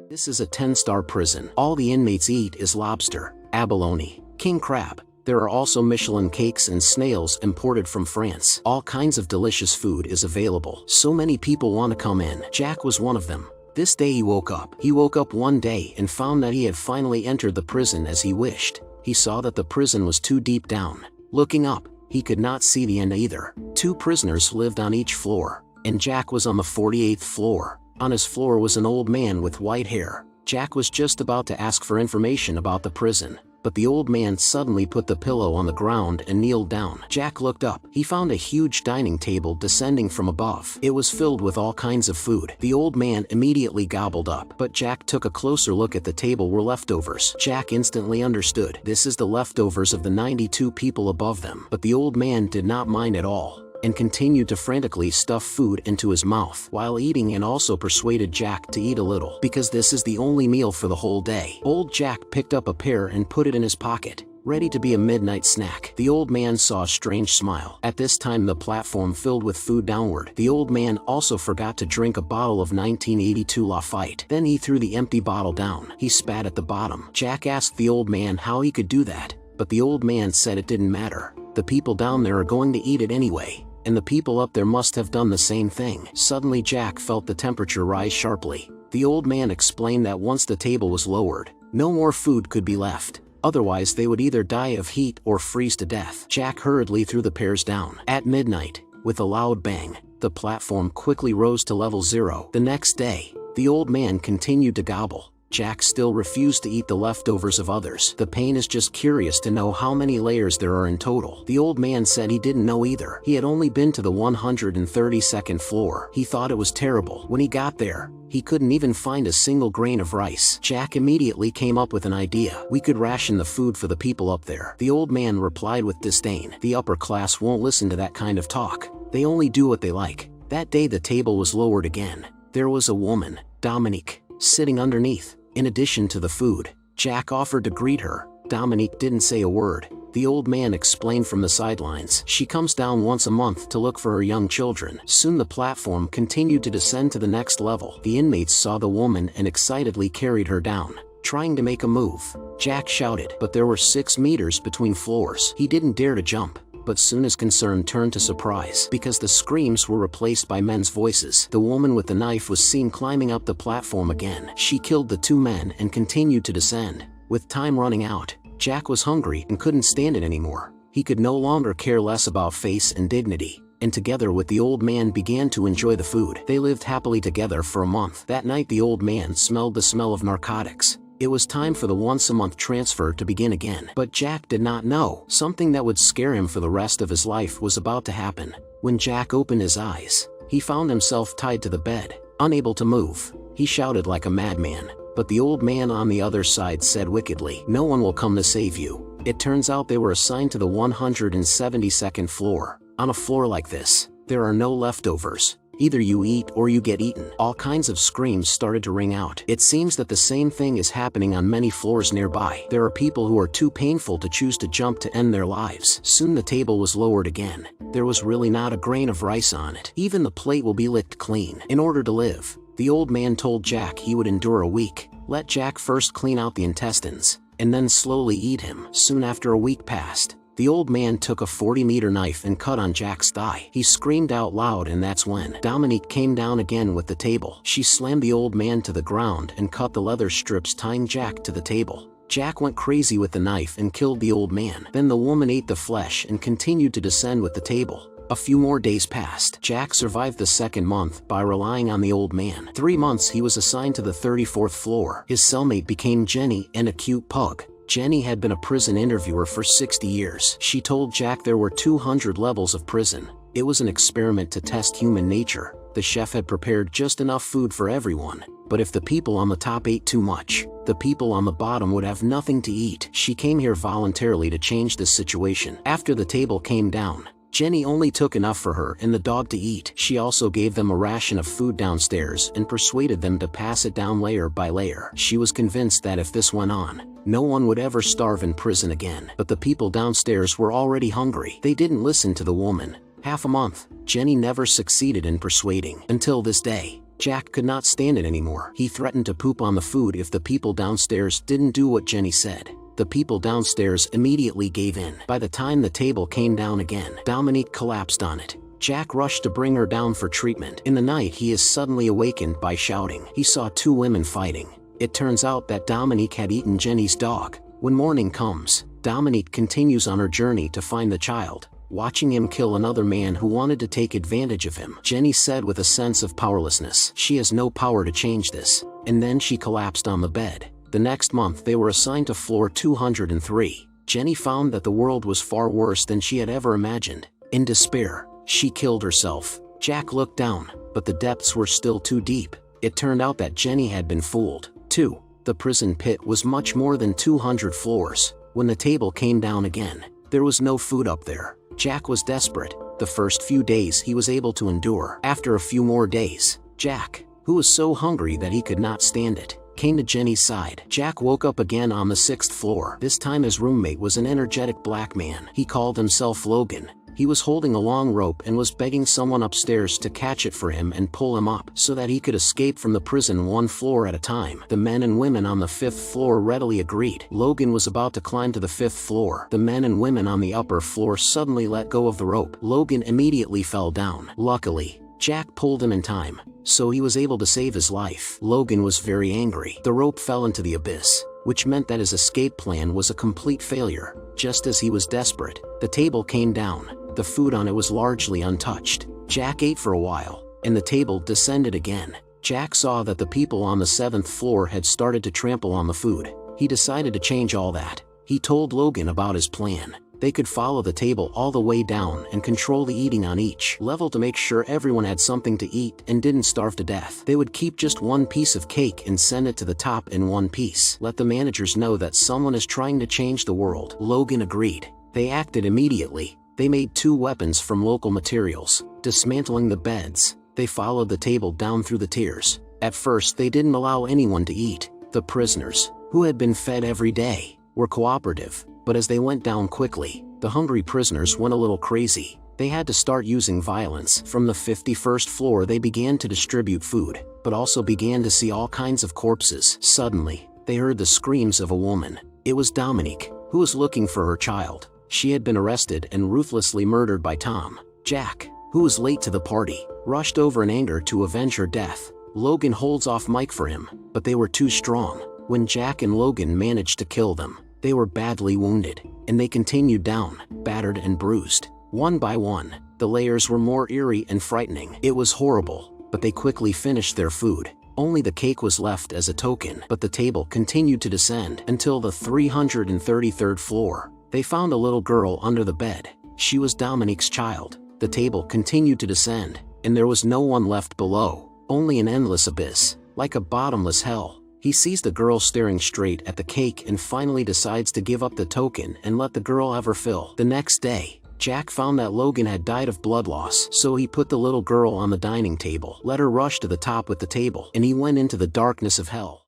This is a 10-star prison. All the inmates eat is lobster, abalone, king crab. There are also Michelin cakes and snails imported from France. All kinds of delicious food is available. So many people want to come in. Jack was one of them. This day he woke up. He woke up one day and found that he had finally entered the prison as he wished. He saw that the prison was too deep down. Looking up, he could not see the end either. 2 prisoners lived on each floor, and Jack was on the 48th floor. On his floor was an old man with white hair. Jack was just about to ask for information about the prison, but the old man suddenly put the pillow on the ground and kneeled down. Jack looked up. He found a huge dining table descending from above. It was filled with all kinds of food. The old man immediately gobbled up, but Jack took a closer look at the table were leftovers. Jack instantly understood. This is the leftovers of the 92 people above them. But the old man did not mind at all, and continued to frantically stuff food into his mouth while eating, and also persuaded Jack to eat a little, because this is the only meal for the whole day. Old Jack picked up a pear and put it in his pocket, ready to be a midnight snack. The old man saw a strange smile. At this time the platform filled with food downward. The old man also forgot to drink a bottle of 1982 Lafite. Then he threw the empty bottle down. He spat at the bottom. Jack asked the old man how he could do that, but the old man said it didn't matter. The people down there are going to eat it anyway, and the people up there must have done the same thing. Suddenly Jack felt the temperature rise sharply. The old man explained that once the table was lowered, no more food could be left. Otherwise they would either die of heat or freeze to death. Jack hurriedly threw the pears down. At midnight, with a loud bang, the platform quickly rose to level 0. The next day, the old man continued to gobble. Jack still refused to eat the leftovers of others. The pain is just curious to know how many layers there are in total. The old man said he didn't know either. He had only been to the 132nd floor. He thought it was terrible. When he got there, he couldn't even find a single grain of rice. Jack immediately came up with an idea. We could ration the food for the people up there. The old man replied with disdain. The upper class won't listen to that kind of talk. They only do what they like. That day the table was lowered again. There was a woman, Dominique, sitting underneath. In addition to the food, Jack offered to greet her. Dominique didn't say a word. The old man explained from the sidelines. She comes down once a month to look for her young children. Soon the platform continued to descend to the next level. The inmates saw the woman and excitedly carried her down, trying to make a move. Jack shouted, but there were 6 meters between floors. He didn't dare to jump, but soon his concern turned to surprise, because the screams were replaced by men's voices. The woman with the knife was seen climbing up the platform again. She killed the 2 men and continued to descend. With time running out, Jack was hungry and couldn't stand it anymore. He could no longer care less about face and dignity, and together with the old man began to enjoy the food. They lived happily together for a month. That night the old man smelled the smell of narcotics. It was time for the once-a-month transfer to begin again. But Jack did not know. Something that would scare him for the rest of his life was about to happen. When Jack opened his eyes, he found himself tied to the bed, unable to move. He shouted like a madman, but the old man on the other side said wickedly, "No one will come to save you." It turns out they were assigned to the 172nd floor. On a floor like this, there are no leftovers. Either you eat or you get eaten. All kinds of screams started to ring out. It seems that the same thing is happening on many floors nearby. There are people who are too painful to choose to jump to end their lives. Soon the table was lowered again. There was really not a grain of rice on it. Even the plate will be licked clean. In order to live, the old man told Jack he would endure a week. Let Jack first clean out the intestines, and then slowly eat him. Soon after a week passed, the old man took a 40-meter knife and cut on Jack's thigh. He screamed out loud, and that's when Dominique came down again with the table. She slammed the old man to the ground and cut the leather strips tying Jack to the table. Jack went crazy with the knife and killed the old man. Then the woman ate the flesh and continued to descend with the table. A few more days passed. Jack survived the 2nd month by relying on the old man. 3 months he was assigned to the 34th floor. His cellmate became Jenny, an acute pug. Jenny had been a prison interviewer for 60 years. She told Jack there were 200 levels of prison. It was an experiment to test human nature. The chef had prepared just enough food for everyone, but if the people on the top ate too much, the people on the bottom would have nothing to eat. She came here voluntarily to change this situation. After the table came down, Jenny only took enough for her and the dog to eat. She also gave them a ration of food downstairs and persuaded them to pass it down layer by layer. She was convinced that if this went on, no one would ever starve in prison again. But the people downstairs were already hungry. They didn't listen to the woman. Half a month, Jenny never succeeded in persuading. Until this day, Jack could not stand it anymore. He threatened to poop on the food if the people downstairs didn't do what Jenny said. The people downstairs immediately gave in. By the time the table came down again, Dominique collapsed on it. Jack rushed to bring her down for treatment. In the night, he is suddenly awakened by shouting. He saw two women fighting. It turns out that Dominique had eaten Jenny's dog. When morning comes, Dominique continues on her journey to find the child, watching him kill another man who wanted to take advantage of him. Jenny said with a sense of powerlessness, she has no power to change this, and then she collapsed on the bed. The next month they were assigned to floor 203. Jenny found that the world was far worse than she had ever imagined. In despair, she killed herself. Jack looked down, but the depths were still too deep. It turned out that Jenny had been fooled. 2. The prison pit was much more than 200 floors. When the table came down again, there was no food up there. Jack was desperate. The first few days he was able to endure. After a few more days, Jack, who was so hungry that he could not stand it, came to Jenny's side. Jack woke up again on the 6th floor. This time his roommate was an energetic black man. He called himself Logan. He was holding a long rope and was begging someone upstairs to catch it for him and pull him up so that he could escape from the prison one floor at a time. The men and women on the 5th floor readily agreed. Logan was about to climb to the 5th floor. The men and women on the upper floor suddenly let go of the rope. Logan immediately fell down. Luckily, Jack pulled him in time, so he was able to save his life. Logan was very angry. The rope fell into the abyss, which meant that his escape plan was a complete failure. Just as he was desperate, the table came down. The food on it was largely untouched. Jack ate for a while, and the table descended again. Jack saw that the people on the 7th floor had started to trample on the food. He decided to change all that. He told Logan about his plan. They could follow the table all the way down and control the eating on each level to make sure everyone had something to eat and didn't starve to death. They would keep just one piece of cake and send it to the top in one piece. Let the managers know that someone is trying to change the world. Logan agreed. They acted immediately. They made 2 weapons from local materials. Dismantling the beds, they followed the table down through the tiers. At first they didn't allow anyone to eat. The prisoners, who had been fed every day, were cooperative, but as they went down quickly, the hungry prisoners went a little crazy. They had to start using violence. From the 51st floor they began to distribute food, but also began to see all kinds of corpses. Suddenly, they heard the screams of a woman. It was Dominique, who was looking for her child. She had been arrested and ruthlessly murdered by Tom. Jack, who was late to the party, rushed over in anger to avenge her death. Logan holds off Mike for him, but they were too strong. When Jack and Logan managed to kill them, they were badly wounded, and they continued down, battered and bruised. One by one, the layers were more eerie and frightening. It was horrible, but they quickly finished their food. Only the cake was left as a token, but the table continued to descend until the 333rd floor. They found a little girl under the bed. She was Dominique's child. The table continued to descend, and there was no one left below, only an endless abyss, like a bottomless hell. He sees the girl staring straight at the cake and finally decides to give up the token and let the girl have her fill. The next day, Jack found that Logan had died of blood loss, so he put the little girl on the dining table, let her rush to the top with the table, and he went into the darkness of hell.